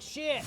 shit.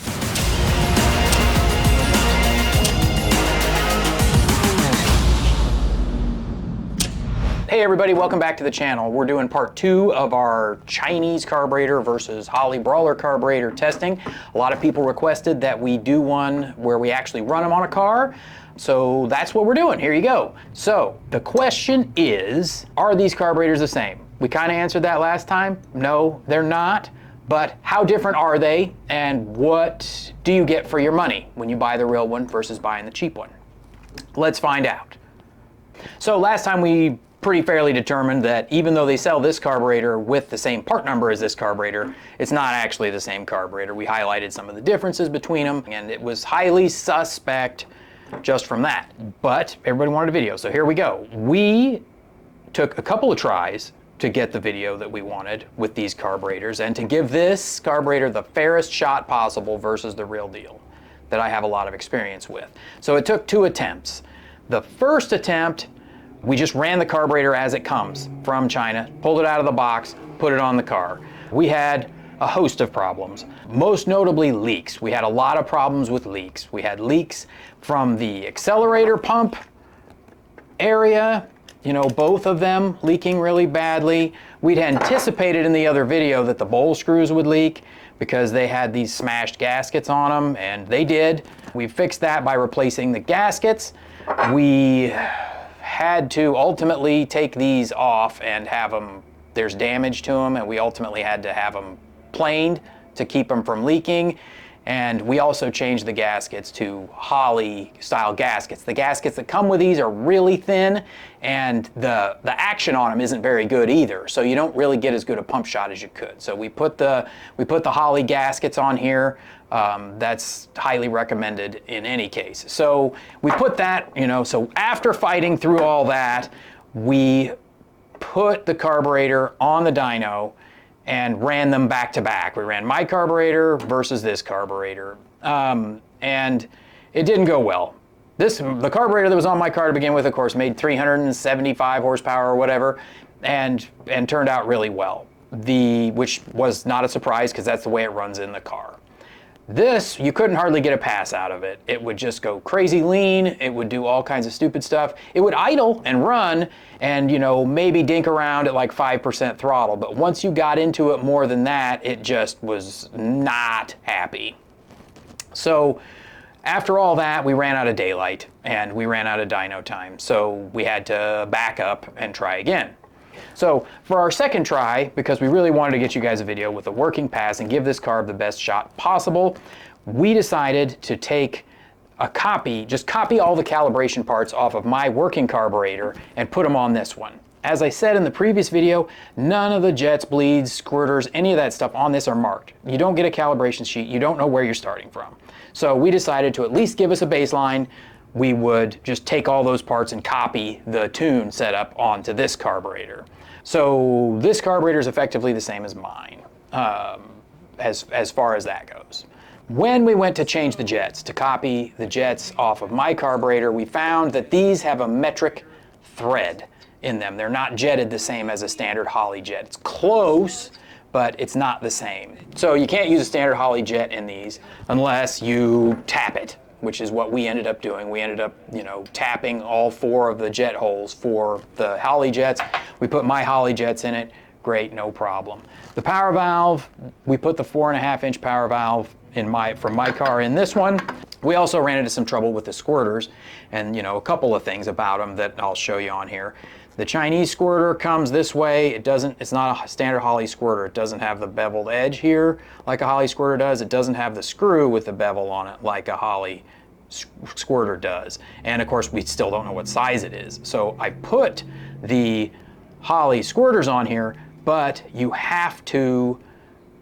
Hey everybody, welcome back to the channel. We're doing part 2 of our Chinese carburetor versus Holley Brawler carburetor testing. A lot of people requested that we do one where we actually run them on a car. So that's what we're doing. Here you go. So the question is, are these carburetors the same? We kind of answered that last time. No, they're not. But how different are they, and what do you get for your money when you buy the real one versus buying the cheap one? Let's find out. So last time we pretty fairly determined that even though they sell this carburetor with the same part number as this carburetor, it's not actually the same carburetor. We highlighted some of the differences between them, and it was highly suspect just from that. But everybody wanted a video, so here we go. We took a couple of tries to get the video that we wanted with these carburetors and to give this carburetor the fairest shot possible versus the real deal that I have a lot of experience with. So it took 2 attempts. The first attempt, we just ran the carburetor as it comes from China, pulled it out of the box, put it on the car. We had a host of problems, most notably leaks. We had a lot of problems with leaks. We had leaks from the accelerator pump area, you know, both of them leaking really badly. We'd anticipated in the other video that the bowl screws would leak because they had these smashed gaskets on them, and they did. We fixed that by replacing the gaskets. We had to ultimately take these off and have them, there's damage to them, and we ultimately had to have them planed to keep them from leaking. And we also changed the gaskets to Holley style gaskets. The gaskets that come with these are really thin, and the action on them isn't very good either. So you don't really get as good a pump shot as you could. So we put the Holley gaskets on here. That's highly recommended in any case. So we put that, you know, so after fighting through all that, we put the carburetor on the dyno and ran them back to back. We ran my carburetor versus this carburetor. And it didn't go well. The carburetor that was on my car to begin with, of course, made 375 horsepower or whatever, and turned out really well. Which was not a surprise because that's the way it runs in the car. This, you couldn't hardly get a pass out of it. It would just go crazy lean. It would do all kinds of stupid stuff. It would idle and run and, you know, maybe dink around at like 5% throttle. But once you got into it more than that, it just was not happy. So after all that, we ran out of daylight and we ran out of dyno time. So we had to back up and try again. So for our second try, because we really wanted to get you guys a video with a working pass and give this carb the best shot possible, we decided to take a copy, just copy all the calibration parts off of my working carburetor and put them on this one. As I said in the previous video, none of the jets, bleeds, squirters, any of that stuff on this are marked. You don't get a calibration sheet, you don't know where you're starting from. So we decided to at least give us a baseline. We would just take all those parts and copy the tune setup onto this carburetor. So this carburetor is effectively the same as mine, as far as that goes. When we went to change the jets, to copy the jets off of my carburetor, we found that these have a metric thread in them. They're not jetted the same as a standard Holley jet. It's close, but it's not the same. So you can't use a standard Holley jet in these unless you tap it, which is what we ended up doing. We ended up, you know, tapping all 4 of the jet holes for the Holley jets. We put my Holley jets in it. Great, no problem. The power valve, we put the 4.5-inch power valve from my car in this one. We also ran into some trouble with the squirters, and, you know, a couple of things about them that I'll show you on here. The Chinese squirter comes this way. It's not a standard Holley squirter. It doesn't have the beveled edge here like a Holley squirter does. It doesn't have the screw with the bevel on it like a Holley squirter does. And of course, we still don't know what size it is. So I put the Holley squirters on here, but you have to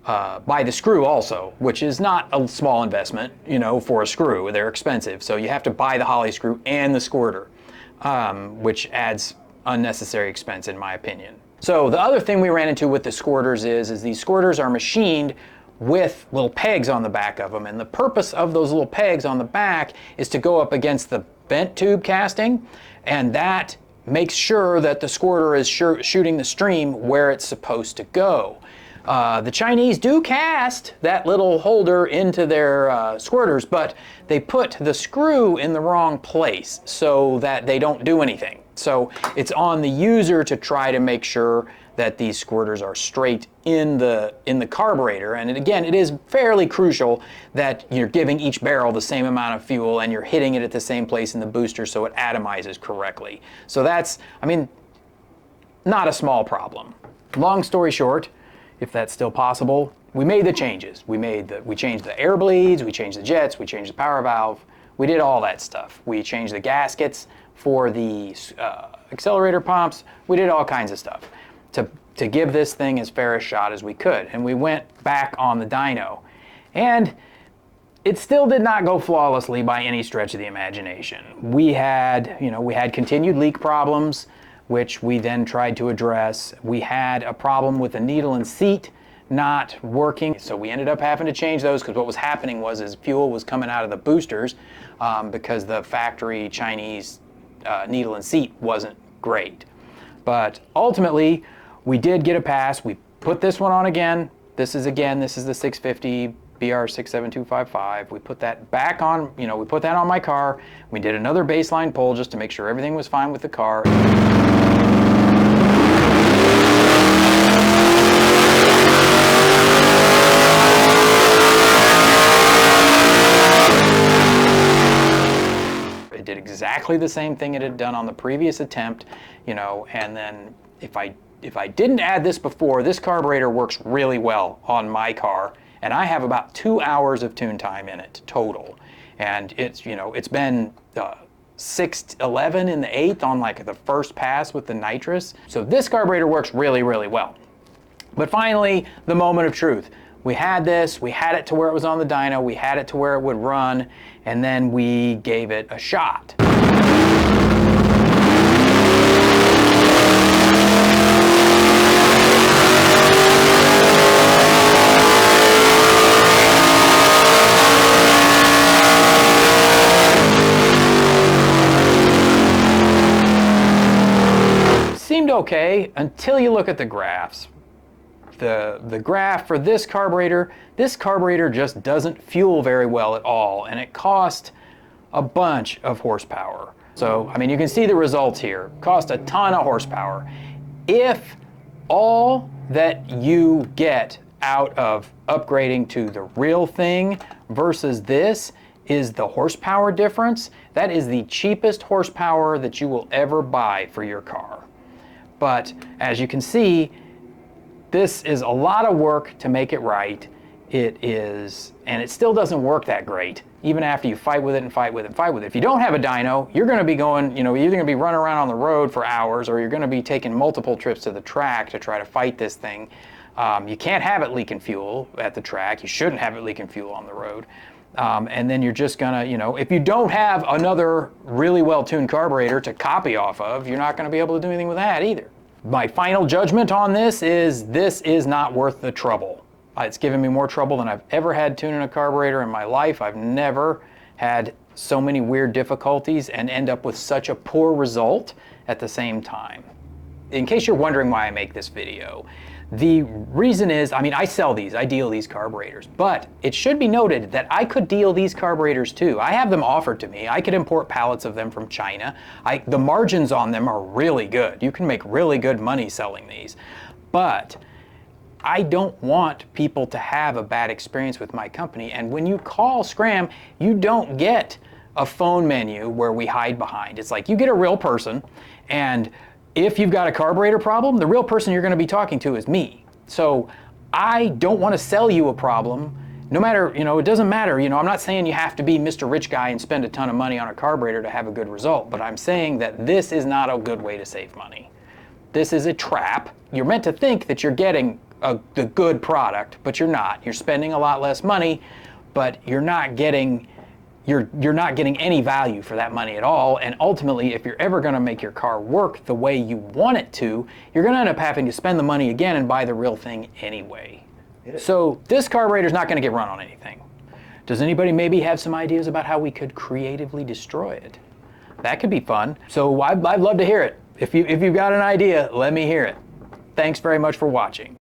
buy the screw also, which is not a small investment, you know, for a screw. They're expensive. So you have to buy the Holley screw and the squirter, which adds unnecessary expense in my opinion. So the other thing we ran into with the squirters is these squirters are machined with little pegs on the back of them, and the purpose of those little pegs on the back is to go up against the vent tube casting, and that makes sure that the squirter is shooting the stream where it's supposed to go. The Chinese do cast that little holder into their squirters, but they put the screw in the wrong place so that they don't do anything. So it's on the user to try to make sure that these squirters are straight in the carburetor. And again, it is fairly crucial that you're giving each barrel the same amount of fuel and you're hitting it at the same place in the booster so it atomizes correctly. So that's, I mean, not a small problem. Long story short, if that's still possible, we made the changes. We changed the air bleeds, we changed the jets, we changed the power valve, we did all that stuff. We changed the gaskets for the accelerator pumps, we did all kinds of stuff to give this thing as fair a shot as we could. And we went back on the dyno. And it still did not go flawlessly by any stretch of the imagination. We had continued leak problems, which we then tried to address. We had a problem with the needle and seat not working, so we ended up having to change those, because what was happening was fuel was coming out of the boosters because the factory Chinese needle and seat wasn't great. But ultimately, we did get a pass. We put this one on again. This is the 650 BR-67255. We put that back on, we put that on my car. We did another baseline pull just to make sure everything was fine with the car. It did exactly the same thing it had done on the previous attempt, and then if I didn't add this before, this carburetor works really well on my car, and I have about 2 hours of tune time in it total. And it's been 6:11 in the 8th on like the first pass with the nitrous. So this carburetor works really, really well. But finally, the moment of truth. We had this, we had it to where it was on the dyno, we had it to where it would run, and then we gave it a shot. Seemed okay until you look at the graphs. The graph for this carburetor just doesn't fuel very well at all, and it cost a bunch of horsepower. So, I mean, you can see the results here. Cost a ton of horsepower. If all that you get out of upgrading to the real thing versus this is the horsepower difference, that is the cheapest horsepower that you will ever buy for your car. But as you can see, this is a lot of work to make it right. It is, and it still doesn't work that great, even after you fight with it and fight with it and fight with it. If you don't have a dyno, you're gonna be going, you're either gonna be running around on the road for hours, or you're gonna be taking multiple trips to the track to try to fight this thing. You can't have it leaking fuel at the track. You shouldn't have it leaking fuel on the road. And then you're just gonna, if you don't have another really well-tuned carburetor to copy off of, you're not gonna be able to do anything with that either. My final judgment on this is not worth the trouble. It's given me more trouble than I've ever had tuning a carburetor in my life. I've never had so many weird difficulties and end up with such a poor result at the same time. In case you're wondering why I make this video, the reason is, I sell these, I deal these carburetors, but it should be noted that I could deal these carburetors too. I have them offered to me. I could import pallets of them from China. The margins on them are really good. You can make really good money selling these. But I don't want people to have a bad experience with my company. And when you call Scram, you don't get a phone menu where we hide behind. It's like you get a real person, and if you've got a carburetor problem, the real person you're going to be talking to is me. So I don't want to sell you a problem, no matter, it doesn't matter. I'm not saying you have to be Mr. Rich Guy and spend a ton of money on a carburetor to have a good result, but I'm saying that this is not a good way to save money. This is a trap. You're meant to think that you're getting the good product, but you're not. You're spending a lot less money, but you're not getting any value for that money at all. And ultimately, if you're ever going to make your car work the way you want it to, you're going to end up having to spend the money again and buy the real thing anyway. So this carburetor is not going to get run on anything. Does anybody maybe have some ideas about how we could creatively destroy it? That could be fun. So I'd love to hear it. If you've got an idea, let me hear it. Thanks very much for watching.